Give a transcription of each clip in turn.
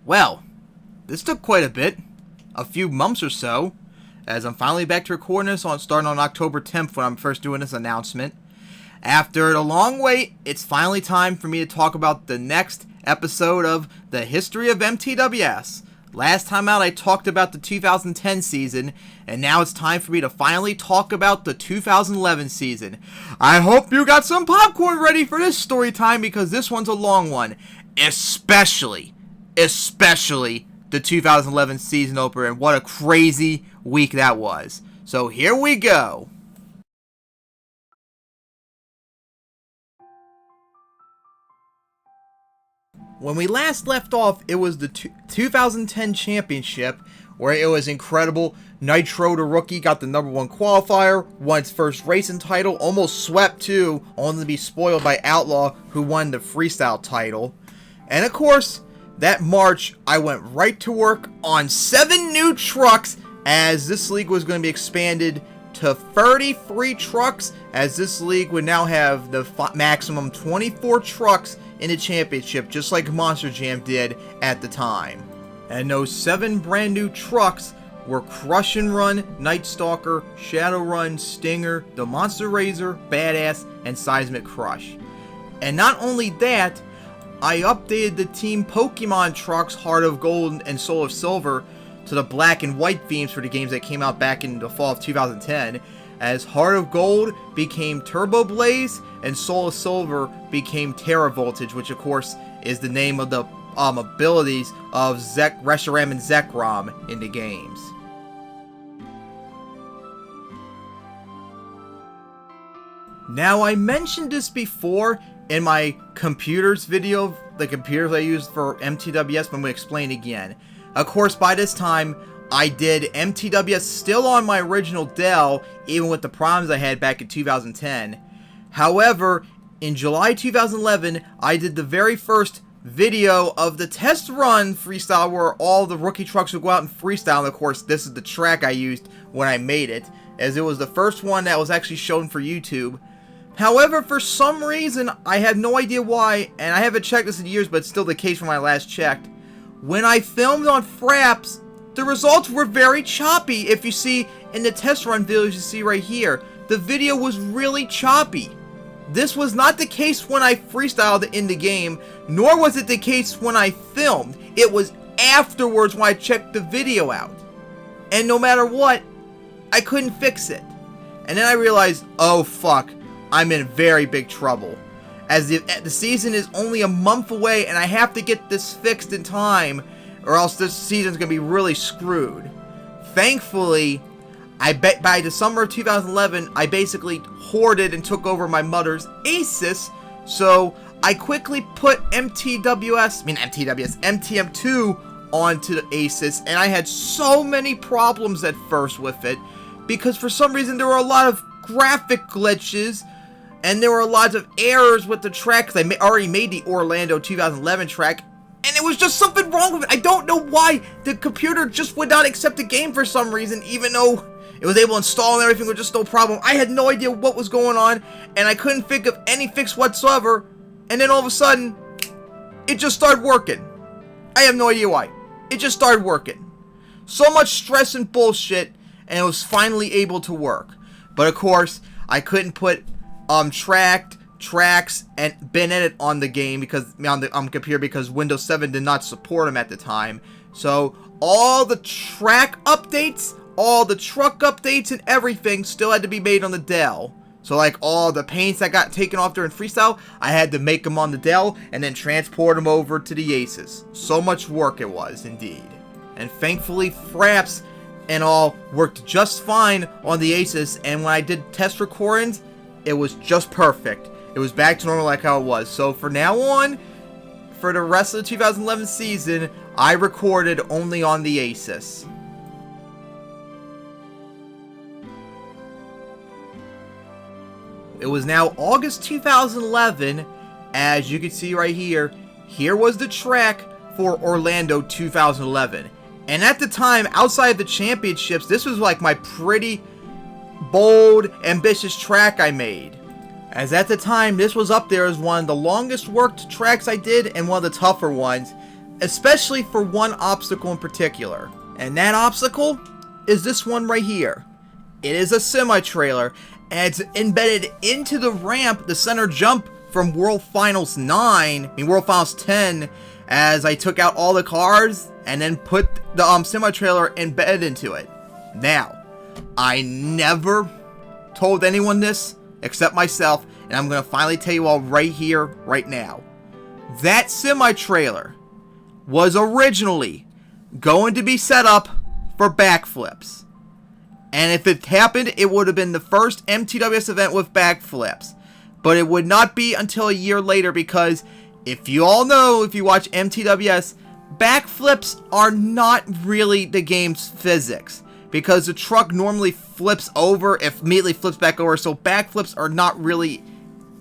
Well, this took quite a bit, a few months or so, as I'm finally back to recording this starting on October 10th when I'm first doing this announcement. After a long wait, it's finally time for me to talk about the next episode of the History of MTWS. Last time out I talked about the 2010 season, and now it's time for me to finally talk about the 2011 season. I hope you got some popcorn ready for this story time because this one's a long one, especially the 2011 season opener, and what a crazy week that was. So here we go. When we last left off, it was the 2010 championship, where it was incredible. Nitro, the rookie, got the #1 qualifier, won its first racing title, almost swept too, only to be spoiled by Outlaw, who won the freestyle title. And of course, that March, I went right to work on 7 new trucks, as this league was going to be expanded to 33 trucks, as this league would now have the maximum 24 trucks in the championship, just like Monster Jam did at the time. And those 7 brand new trucks were Crush and Run, Night Stalker, Shadow Run, Stinger, the Monster Razor, Badass, and Seismic Crush. And not only that, I updated the Team Pokemon trucks, Heart of Gold and Soul of Silver, to the black and white themes for the games that came out back in the fall of 2010, as Heart of Gold became Turbo Blaze and Soul of Silver became Terra Voltage, which of course is the name of the abilities of Reshiram and Zekrom in the games. Now, I mentioned this before in my computers video, the computers I used for MTWS, but I'm going to explain again. Of course, by this time, I did MTWS still on my original Dell, even with the problems I had back in 2010. However, in July 2011, I did the very first video of the test run freestyle where all the rookie trucks would go out and freestyle. And of course, this is the track I used when I made it, as it was the first one that was actually shown for YouTube. However, for some reason, I have no idea why, and I haven't checked this in years, but it's still the case from when I last checked. When I filmed on Fraps, the results were very choppy. If you see in the test run videos you see right here, the video was really choppy. This was not the case when I freestyled in the game, nor was it the case when I filmed. It was afterwards when I checked the video out. And no matter what, I couldn't fix it. And then I realized, oh fuck, I'm in very big trouble, as the season is only a month away and I have to get this fixed in time, or else this season's gonna be really screwed. Thankfully, I bet by the summer of 2011, I basically hoarded and took over my mother's Asus, so I quickly put MTM2 onto the Asus, and I had so many problems at first with it, because for some reason there were a lot of graphic glitches, and there were lots of errors with the track, because I already made the Orlando 2011 track, and there was just something wrong with it. I don't know why the computer just would not accept the game for some reason, even though it was able to install and everything with just no problem. I had no idea what was going on, and I couldn't think of any fix whatsoever, and then all of a sudden, it just started working. I have no idea why. It just started working. So much stress and bullshit, and it was finally able to work. But of course, I couldn't put tracks and Edit on the game because on the computer, because Windows 7 did not support them at the time. So all the track updates, all the truck updates, and everything still had to be made on the Dell. So like all the paints that got taken off during freestyle, I had to make them on the Dell and then transport them over to the Asus. So much work it was indeed. And thankfully, Fraps and all worked just fine on the Asus, and when I did test recordings, it was just perfect. It was back to normal like how it was. So for now on, for the rest of the 2011 season, I recorded only on the Asus. It was now August 2011, as you can see right here. Here was the track for Orlando 2011. And at the time, outside the championships, this was like my pretty bold, ambitious track I made. As at the time, this was up there as one of the longest worked tracks I did and one of the tougher ones. especially for one obstacle in particular. And that obstacle is this one right here. It is a semi-trailer, and it's embedded into the ramp, the center jump from World Finals 10, as I took out all the cars and then put the semi-trailer embedded into it. Now, I never told anyone this except myself, and I'm going to finally tell you all right here, right now. That semi-trailer was originally going to be set up for backflips. And if it happened, it would have been the first MTWS event with backflips. But it would not be until a year later, because if you all know, if you watch MTWS, backflips are not really the game's physics. Because the truck normally flips over, if immediately flips back over, so backflips are not really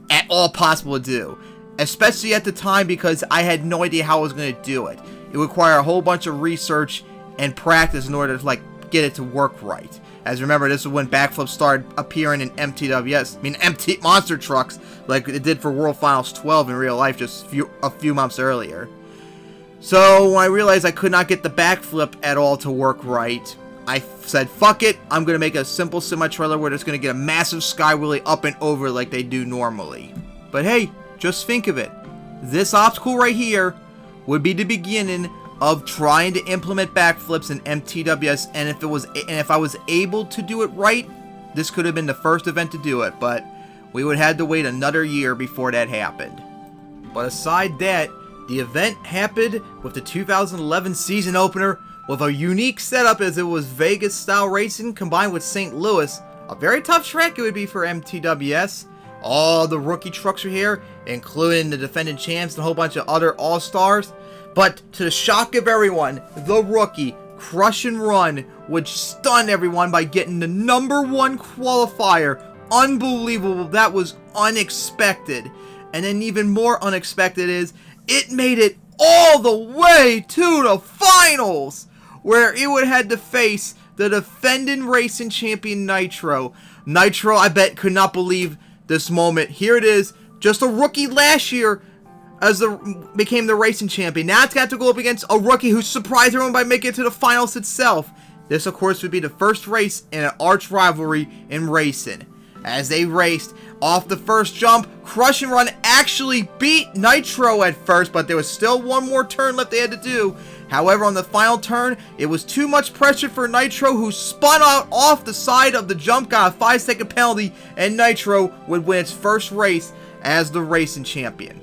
at all possible to do. Especially at the time, because I had no idea how I was going to do it. It would require a whole bunch of research and practice in order to get it to work right. As remember, this is when backflips started appearing in MTWS, MT monster trucks, like it did for World Finals 12 in real life just a few months earlier. So when I realized I could not get the backflip at all to work right, I said, fuck it, I'm going to make a simple semi-trailer where it's going to get a massive sky wheelie up and over like they do normally. But hey, just think of it. This obstacle right here would be the beginning of trying to implement backflips in MTWS, and if I was able to do it right, this could have been the first event to do it, but we would have had to wait another year before that happened. But aside that, the event happened with the 2011 season opener with a unique setup, as it was Vegas style racing combined with St. Louis. A very tough track it would be for MTWS. All the rookie trucks are here, including the defending champs and a whole bunch of other all-stars. But to the shock of everyone, the rookie, Crush and Run, would stun everyone by getting the #1 qualifier. Unbelievable. That was unexpected. And then even more unexpected is, it made it all the way to the finals, where it would have had to face the defending racing champion Nitro. Nitro, I bet, could not believe this moment. Here it is, just a rookie last year became the racing champion. Now it's got to go up against a rookie who surprised everyone by making it to the finals itself. This, of course, would be the first race in an arch rivalry in racing. As they raced off the first jump, Crush and Run actually beat Nitro at first, but there was still one more turn left they had to do. However, on the final turn, it was too much pressure for Nitro, who spun out off the side of the jump, got a 5-second penalty, and Nitro would win its first race as the racing champion.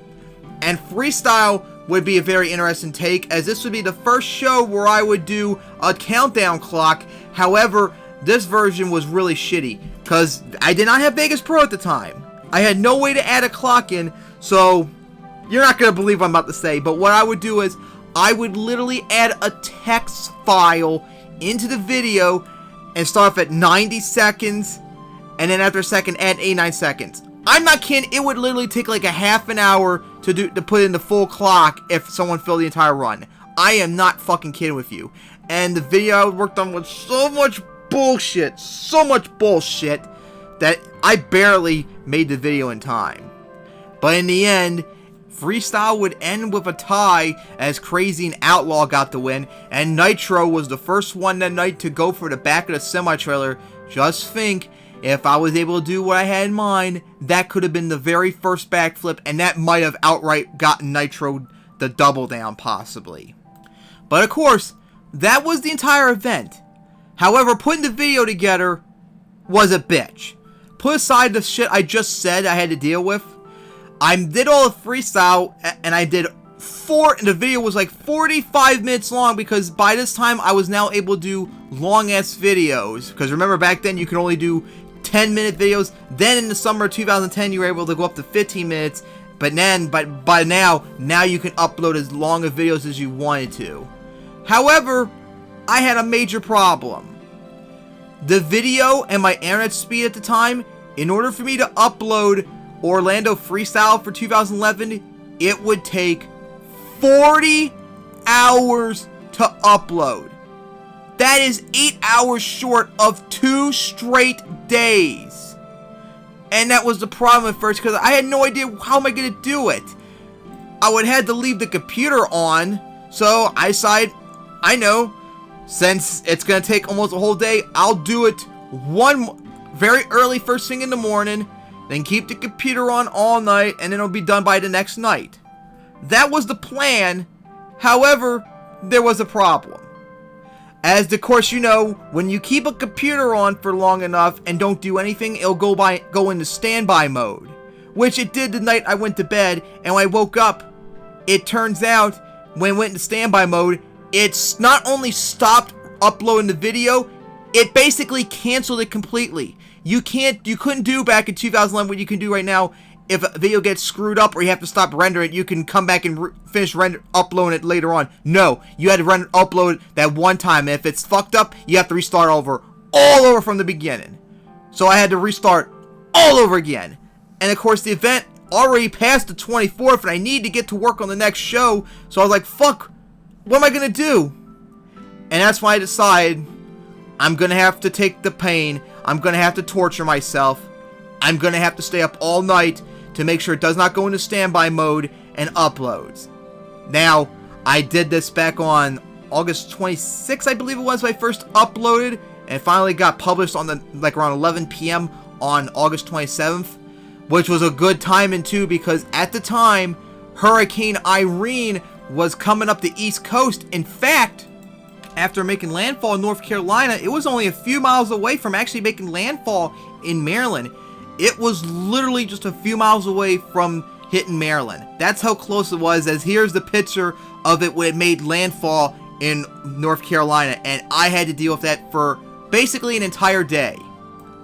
And freestyle would be a very interesting take, as this would be the first show where I would do a countdown clock. However, this version was really shitty, because I did not have Vegas Pro at the time. I had no way to add a clock in, so you're not going to believe what I'm about to say, but what I would do is, I would literally add a text file into the video and start off at 90 seconds, and then after a second add 89 seconds. I'm not kidding, it would literally take like a half an hour to put in the full clock if someone filled the entire run. I am not fucking kidding with you. And the video I worked on was so much bullshit, that I barely made the video in time. But in the end, freestyle would end with a tie, as Crazy and Outlaw got the win, and Nitro was the first one that night to go for the back of the semi-trailer. Just think, if I was able to do what I had in mind, that could have been the very first backflip, and that might have outright gotten Nitro the double down, possibly. But of course, that was the entire event. However, putting the video together was a bitch. Put aside the shit I just said I had to deal with, I did all the freestyle, and I did and the video was like 45 minutes long, because by this time I was now able to do long-ass videos. Because remember, back then you could only do 10-minute videos. Then in the summer of 2010 you were able to go up to 15 minutes. But then, by now you can upload as long of videos as you wanted to. However, I had a major problem. The video and my internet speed at the time, in order for me to upload Orlando Freestyle for 2011, it would take 40 hours to upload. That is 8 hours short of 2 straight days. And that was the problem at first, because I had no idea how am I going to do it. I would have had to leave the computer on So I decided, I know, since it's going to take almost a whole day, I'll do it very early first thing in the morning, then keep the computer on all night, and then it'll be done by the next night. That was the plan. However, there was a problem. As of course you know, when you keep a computer on for long enough and don't do anything, it'll go into standby mode. Which it did the night I went to bed, and when I woke up, it turns out, when it went into standby mode, it's not only stopped uploading the video, it basically canceled it completely. You couldn't do back in 2011 what you can do right now. If a video gets screwed up or you have to stop rendering it, you can come back and finish uploading it later on. No, you had to upload it that one time. And if it's fucked up, you have to restart all over from the beginning. So I had to restart all over again. And of course, the event already passed the 24th, and I need to get to work on the next show. So I was like, fuck, what am I going to do? And that's why I decided I'm going to have to take the pain. I'm going to have to torture myself. I'm going to have to stay up all night to make sure it does not go into standby mode and uploads. Now, I did this back on August 26th, I believe it was, when I first uploaded, and finally got published on around 11 p.m. on August 27th, which was a good timing too, because at the time, Hurricane Irene was coming up the East Coast. In fact, after making landfall in North Carolina, it was only a few miles away from actually making landfall in Maryland. It was literally just a few miles away from hitting Maryland. That's how close it was, as here's the picture of it when it made landfall in North Carolina, and I had to deal with that for basically an entire day.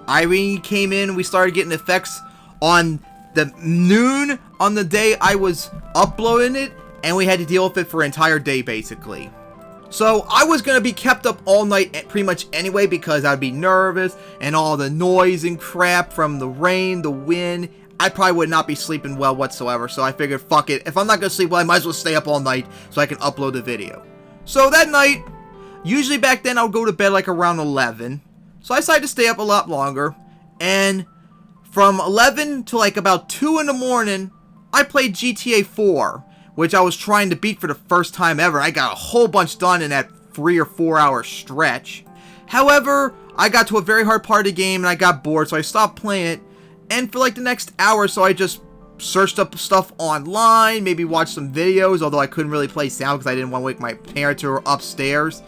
Irene came in, we started getting effects on the noon on the day I was uploading it, and we had to deal with it for an entire day basically. So I was going to be kept up all night pretty much anyway, because I'd be nervous and all the noise and crap from the rain, the wind. I probably would not be sleeping well whatsoever, so I figured, fuck it. If I'm not going to sleep well, I might as well stay up all night so I can upload the video. So that night, usually back then I would go to bed like around 11. So I decided to stay up a lot longer. And from 11 to like about 2 in the morning, I played GTA 4. Which I was trying to beat for the first time ever. I got a whole bunch done in that 3 or 4 hour stretch. However, I got to a very hard part of the game and I got bored, so I stopped playing it. And for like the next hour, so I just searched up stuff online, maybe watched some videos, although I couldn't really play sound because I didn't want to wake my parents who were upstairs.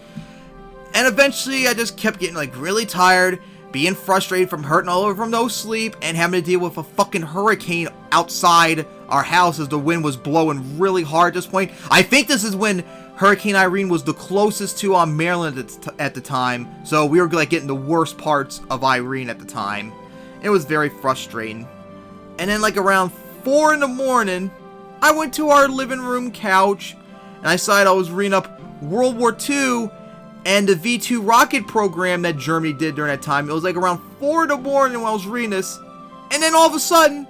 And eventually, I just kept getting like really tired, being frustrated from hurting all over from no sleep, and having to deal with a fucking hurricane outside our house as the wind was blowing really hard at this point. I think this is when Hurricane Irene was the closest to Maryland at the time, so we were like getting the worst parts of Irene at the time. It was very frustrating. And then like around 4 in the morning, I went to our living room couch, and I decided I was reading up World War II and the V2 rocket program that Germany did during that time. It was like around 4 in the morning when I was reading this, and then all of a sudden,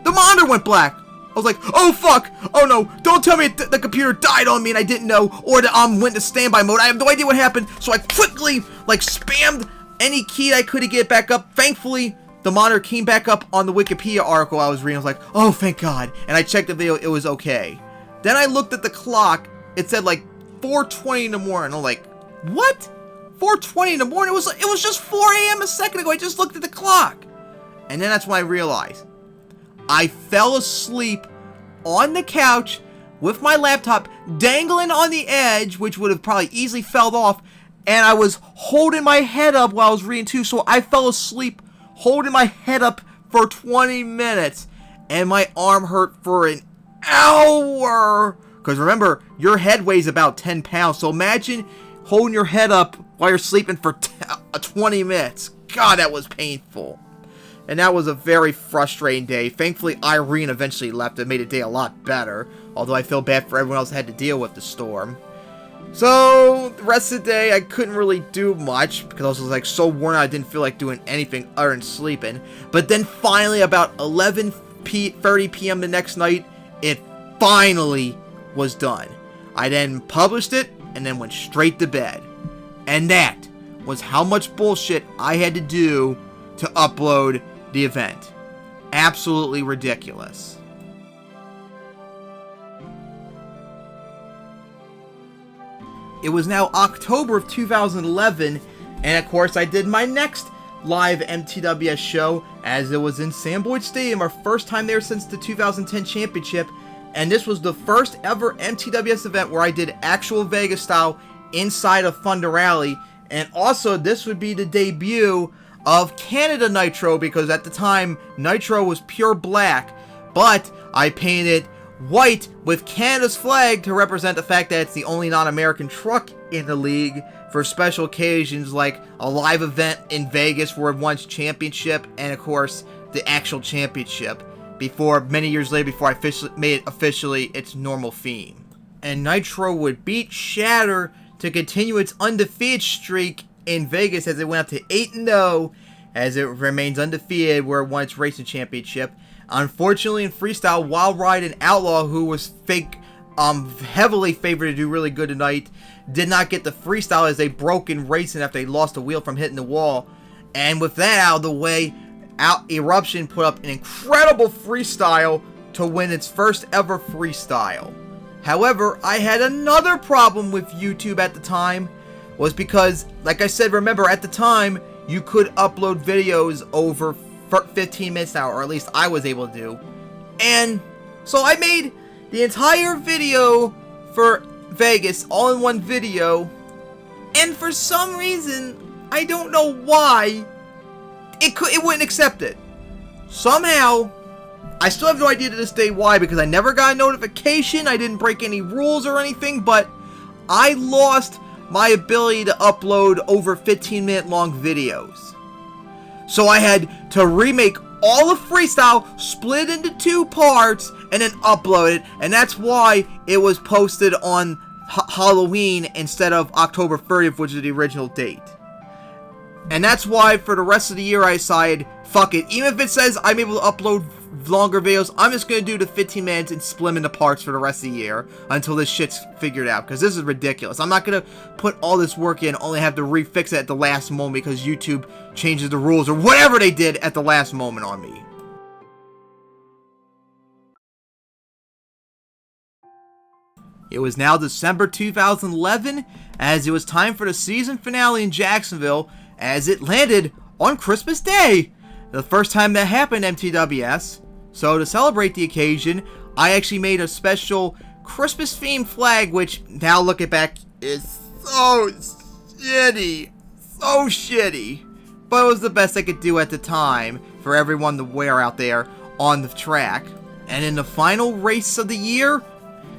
the monitor went black. I was like, oh fuck, oh no, don't tell me the computer died on me and I didn't know, or that went to standby mode. I have no idea what happened, so I quickly, like, spammed any key I could to get it back up. Thankfully, the monitor came back up on the Wikipedia article I was reading. I was like, oh, thank God, and I checked the video, it was okay. Then I looked at the clock, it said like 4:20 in the morning. I'm like, what? 4:20 in the morning? It was just 4 a.m. a second ago. I just looked at the clock. And then that's when I realized I fell asleep on the couch with my laptop dangling on the edge, which would have probably easily fell off, and I was holding my head up while I was reading too, so I fell asleep holding my head up for 20 minutes, and my arm hurt for an hour. Because remember, your head weighs about 10 pounds, so imagine holding your head up while you're sleeping for 20 minutes. God, that was painful. And that was a very frustrating day. Thankfully, Irene eventually left and made the day a lot better. Although I feel bad for everyone else that had to deal with the storm. So, the rest of the day, I couldn't really do much. Because I was like so worn out, I didn't feel like doing anything other than sleeping. But then finally, about 11:30 p.m. the next night, it finally was done. I then published it, and then went straight to bed. And that was how much bullshit I had to do to upload the event. Absolutely ridiculous. It was now October of 2011, and of course I did my next live MTWS show, as it was in Sam Boyd Stadium, our first time there since the 2010 championship, and this was the first ever MTWS event where I did actual Vegas style inside of Thunder Alley, and also this would be the debut of Canada Nitro, because at the time Nitro was pure black, but I painted white with Canada's flag to represent the fact that it's the only non-American truck in the league for special occasions like a live event in Vegas where it won championship, and of course the actual championship, before many years later, before I made it officially its normal theme. And Nitro would beat Shatter to continue its undefeated streak in Vegas, as it went up to 8-0, as it remains undefeated where it won its racing championship. Unfortunately, in freestyle, Wild Ride and Outlaw, who was heavily favored to do really good tonight, did not get the freestyle as they broke in racing after they lost a wheel from hitting the wall. And with that out of the way, Eruption put up an incredible freestyle to win its first ever freestyle. However, I had another problem with YouTube at the time, was because, like I said, remember at the time, you could upload videos over 15 minutes now, or at least I was able to do. And so I made the entire video for Vegas all in one video, and for some reason, I don't know why, it wouldn't accept it. Somehow, I still have no idea to this day why, because I never got a notification, I didn't break any rules or anything, but I lost my ability to upload over 15-minute long videos. So I had to remake all of freestyle, split into 2 parts, and then upload it, and that's why it was posted on Halloween instead of October 30th, which is the original date. And that's why for the rest of the year I decided, fuck it, even if it says I'm able to upload longer videos, I'm just going to do the 15 minutes and split them into parts for the rest of the year until this shit's figured out, because this is ridiculous. I'm not going to put all this work in, only have to refix it at the last moment because YouTube changes the rules or whatever they did at the last moment on me. It was now December 2011, as it was time for the season finale in Jacksonville, as it landed on Christmas Day. The first time that happened in MTWS. So to celebrate the occasion, I actually made a special Christmas-themed flag, which now looking back is so shitty. So shitty. But it was the best I could do at the time for everyone to wear out there on the track. And in the final race of the year,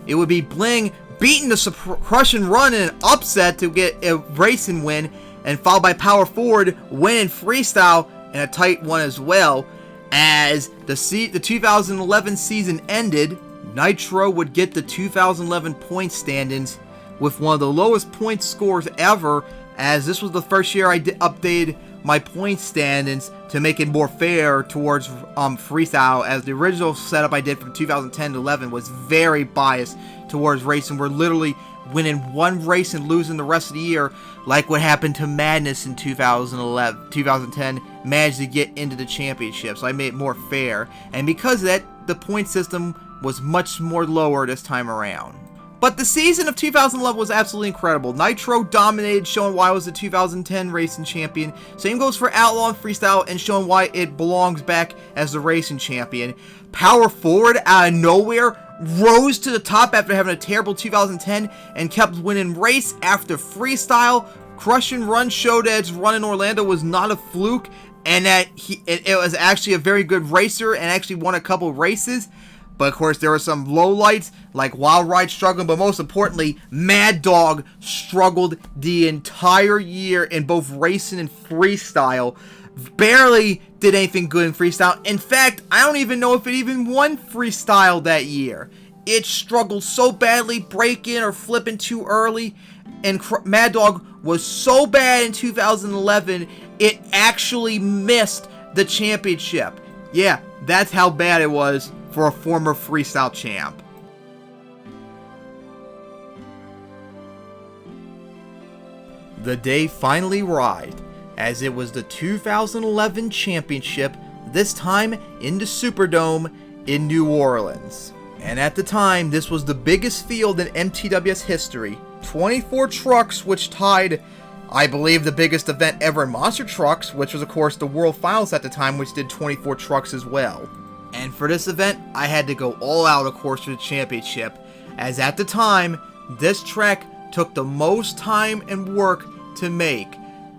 it would be Bling beating the Crush and Run in an upset to get a racing win, and followed by Power Forward winning freestyle in a tight one as well. As the 2011 season ended, Nitro would get the 2011 point standings with one of the lowest point scores ever, as this was the first year I updated my point standings to make it more fair towards freestyle, as the original setup I did from 2010 to 11 was very biased towards racing. We're literally winning one race and losing the rest of the year, like what happened to Madness in 2010 managed to get into the championship. So I made it more fair, and because of that, the point system was much more lower this time around. But the season of 2011 was absolutely incredible. Nitro dominated, showing why I was the 2010 racing champion. Same goes for Outlaw and Freestyle, and showing why it belongs back as the racing champion. Power Forward, out of nowhere, rose to the top after having a terrible 2010 and kept winning race after freestyle. Crush and Run showed that its run in Orlando was not a fluke, and that it was actually a very good racer and actually won a couple races. But of course, there were some lowlights, like Wild Ride struggling, but most importantly, Mad Dog struggled the entire year in both racing and freestyle. Barely did anything good in freestyle. In fact, I don't even know if it even won freestyle that year. It struggled so badly, breaking or flipping too early, and Mad Dog was so bad in 2011, it actually missed the championship. Yeah, that's how bad it was for a former freestyle champ. The day finally arrived, as it was the 2011 championship, this time in the Superdome in New Orleans. And at the time, this was the biggest field in MTWS history, 24 trucks, which tied, I believe, the biggest event ever in Monster Trucks, which was, of course, the World Finals at the time, which did 24 trucks as well. And for this event, I had to go all out, of course, for the championship, as at the time, this track took the most time and work to make.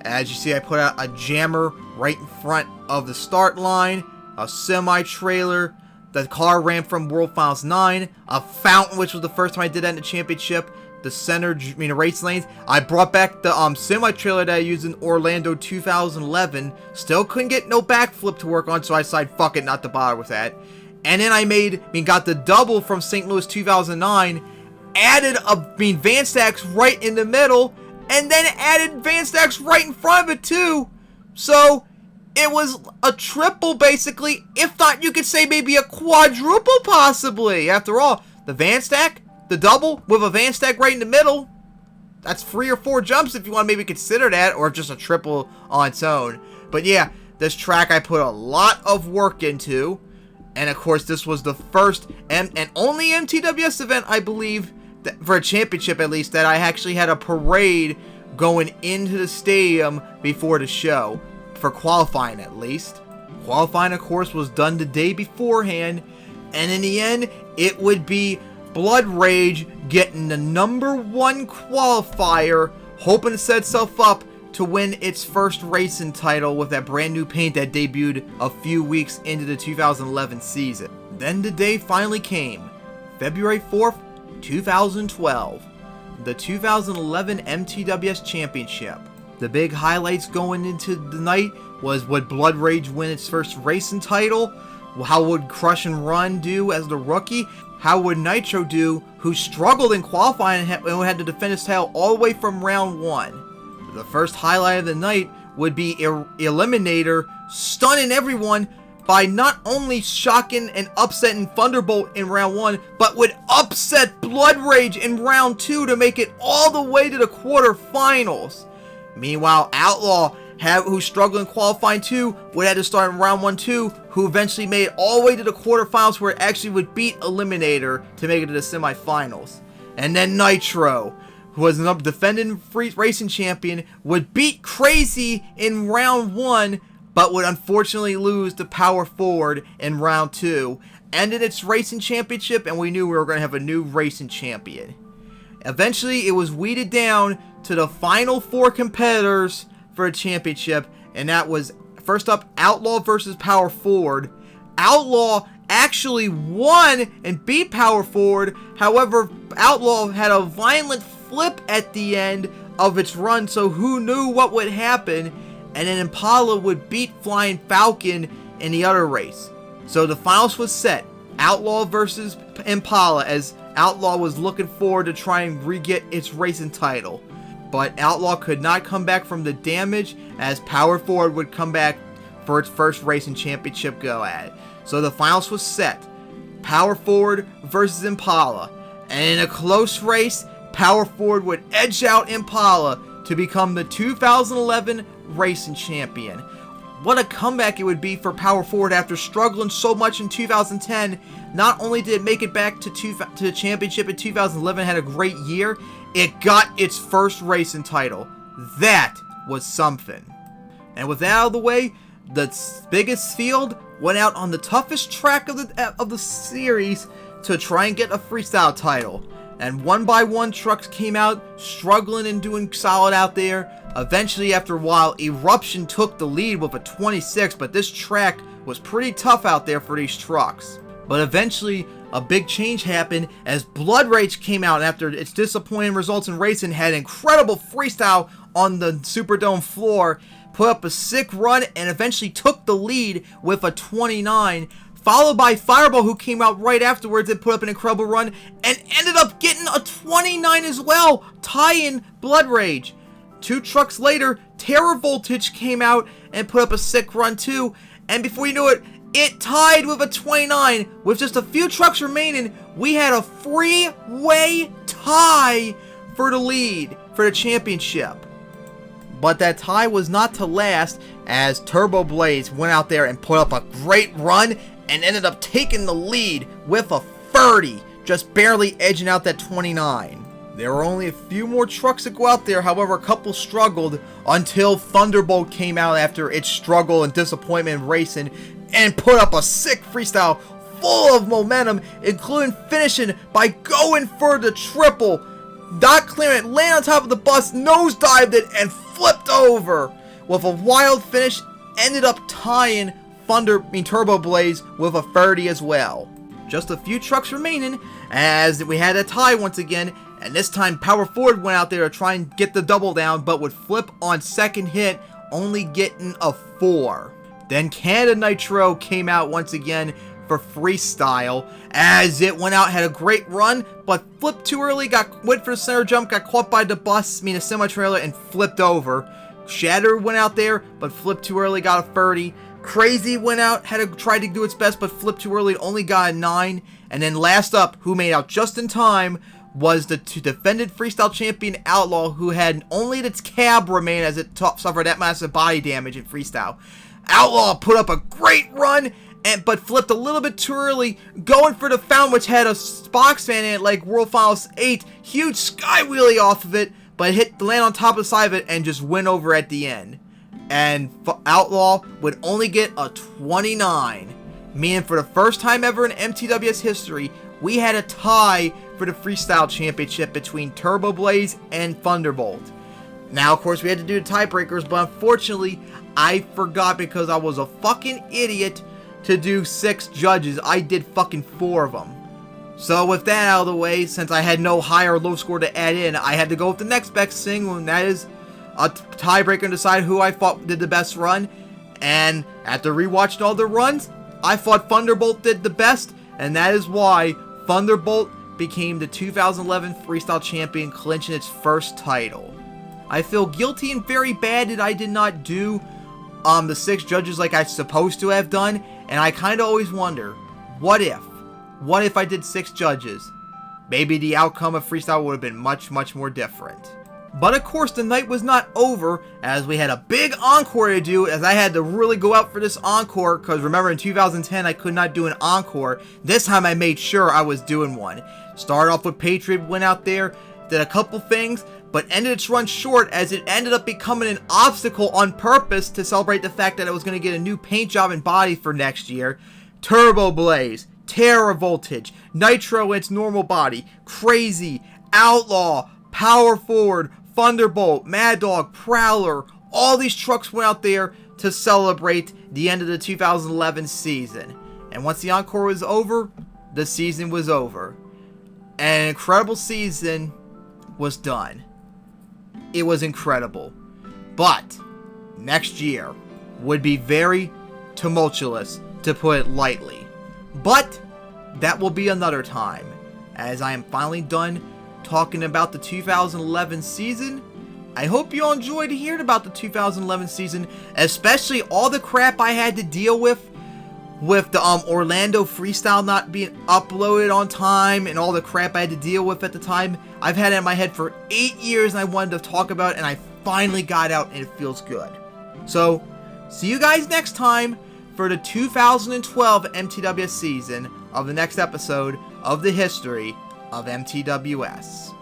As you see, I put out a jammer right in front of the start line, a semi-trailer, the car ramp from World Finals 9, a fountain, which was the first time I did that in the championship, the center, race lanes. I brought back the semi-trailer that I used in Orlando 2011. Still couldn't get no backflip to work on, so I decided, fuck it, not to bother with that. And then got the double from St. Louis 2009, added van stacks right in the middle, and then added van stacks right in front of it too. So it was a triple, basically, if not, you could say maybe a quadruple, possibly. After all, the van stack, the double with a van stack right in the middle, that's 3 or 4 jumps if you want to maybe consider that, or just a triple on its own. But yeah, this track I put a lot of work into, and of course this was the first and only MTWS event, I believe, that, for a championship at least, that I actually had a parade going into the stadium before the show, for qualifying at least. Qualifying, of course, was done the day beforehand, and in the end, it would be Blood Rage getting the #1 qualifier, hoping to set itself up to win its first racing title with that brand new paint that debuted a few weeks into the 2011 season. Then the day finally came, February 4th, 2012, the 2011 MTWS Championship. The big highlights going into the night was, would Blood Rage win its first racing title? How would Crush and Run do as the rookie? How would Nitro do, who struggled in qualifying and had to defend his title all the way from round 1? The first highlight of the night would be Eliminator stunning everyone by not only shocking and upsetting Thunderbolt in round 1, but would upset Blood Rage in round 2 to make it all the way to the quarterfinals. Meanwhile, Outlaw, who struggled in qualifying too, would have to start in round 1 too, who eventually made it all the way to the quarterfinals, where it actually would beat Eliminator to make it to the semifinals. And then Nitro, who was the defending free racing champion, would beat Crazy in round 1, but would unfortunately lose to Power Forward in round 2. Ended its racing championship, and we knew we were going to have a new racing champion. Eventually, it was weeded down to the final 4 competitors for a championship, and that was, first up, Outlaw versus Power Forward. Outlaw actually won and beat Power Forward. However, Outlaw had a violent flip at the end of its run, so who knew what would happen? And then Impala would beat Flying Falcon in the other race. So the finals was set, Outlaw versus Impala, as Outlaw was looking forward to try and re-get its racing title. But Outlaw could not come back from the damage, as Power Forward would come back for its first racing championship go at it. So the finals was set, Power Forward versus Impala. And in a close race, Power Forward would edge out Impala to become the 2011 racing champion. What a comeback it would be for Power Forward after struggling so much in 2010. Not only did it make it back to the championship in 2011, had a great year, it got its first racing title. That was something. And with that out of the way, the biggest field went out on the toughest track of the series to try and get a freestyle title. And one by one, trucks came out, struggling and doing solid out there. Eventually, after a while, Eruption took the lead with a 26, but this track was pretty tough out there for these trucks. But eventually, a big change happened as Blood Rage came out after its disappointing results in racing, had incredible freestyle on the Superdome floor, put up a sick run, and eventually took the lead with a 29. Followed by Fireball, who came out right afterwards and put up an incredible run, and ended up getting a 29 as well, tying Blood Rage. 2 trucks later, Terror Voltage came out and put up a sick run too, and before you knew it, it tied with a 29. With just a few trucks remaining, we had a freeway tie for the lead for the championship. But that tie was not to last, as Turbo Blaze went out there and put up a great run and ended up taking the lead with a 30, just barely edging out that 29. There were only a few more trucks to go out there, however a couple struggled until Thunderbolt came out after its struggle and disappointment in racing and put up a sick freestyle full of momentum, including finishing by going for the triple, not clearing it, landed on top of the bus, nosedived it, and flipped over with a wild finish, ended up tying Turbo Blaze with a 30 as well. Just a few trucks remaining as we had a tie once again, and this time Power Forward went out there to try and get the double down, but would flip on second hit, only getting a 4. Then Canada Nitro came out once again for freestyle, as it went out, had a great run, but flipped too early, went for the center jump, got caught by the bus, a semi-trailer, and flipped over. Shatter went out there, but flipped too early, got a 30. Crazy went out, tried to do its best, but flipped too early, only got a 9. And then last up, who made out just in time, was the defended freestyle champion Outlaw, who had only its cab remain as it suffered that massive body damage in freestyle. Outlaw put up a great run, but flipped a little bit too early, going for the fountain, which had a box fan in it like World Finals 8. Huge sky wheelie off of it, but land on top of the side of it and just went over at the end. And Outlaw would only get a 29, meaning for the first time ever in MTWS history, we had a tie for the freestyle championship between Turbo Blaze and Thunderbolt. Now, of course, we had to do the tiebreakers, but unfortunately, I forgot because I was a fucking idiot to do 6 judges. I did fucking 4 of them. So with that out of the way, since I had no high or low score to add in, I had to go with the next best thing, and that is a tiebreaker and decide who I thought did the best run. And after rewatching all the runs, I thought Thunderbolt did the best, and that is why Thunderbolt became the 2011 Freestyle Champion, clinching its first title. I feel guilty and very bad that I did not do the 6 judges like I was supposed to have done, and I kind of always wonder, what if? What if I did 6 judges? Maybe the outcome of freestyle would have been much, much more different. But of course, the night was not over, as we had a big encore to do, as I had to really go out for this encore, because remember in 2010 I could not do an encore. This time I made sure I was doing one. Started off with Patriot, went out there, did a couple things, but ended its run short as it ended up becoming an obstacle on purpose to celebrate the fact that it was going to get a new paint job and body for next year. Turbo Blaze, Terra Voltage, Nitro in its normal body, Crazy, Outlaw, Power Forward, Thunderbolt, Mad Dog, Prowler, all these trucks went out there to celebrate the end of the 2011 season. And once the encore was over, the season was over. An incredible season was done. It was incredible. But next year would be very tumultuous, to put it lightly. But that will be another time, as I am finally done talking about the 2011 season. I hope you all enjoyed hearing about the 2011 season, especially all the crap I had to deal with the Orlando freestyle not being uploaded on time and all the crap I had to deal with at the time. I've had it in my head for 8 years and I wanted to talk about it, and I finally got out and it feels good. So, see you guys next time for the 2012 MTWS season of the next episode of the History of MTWS.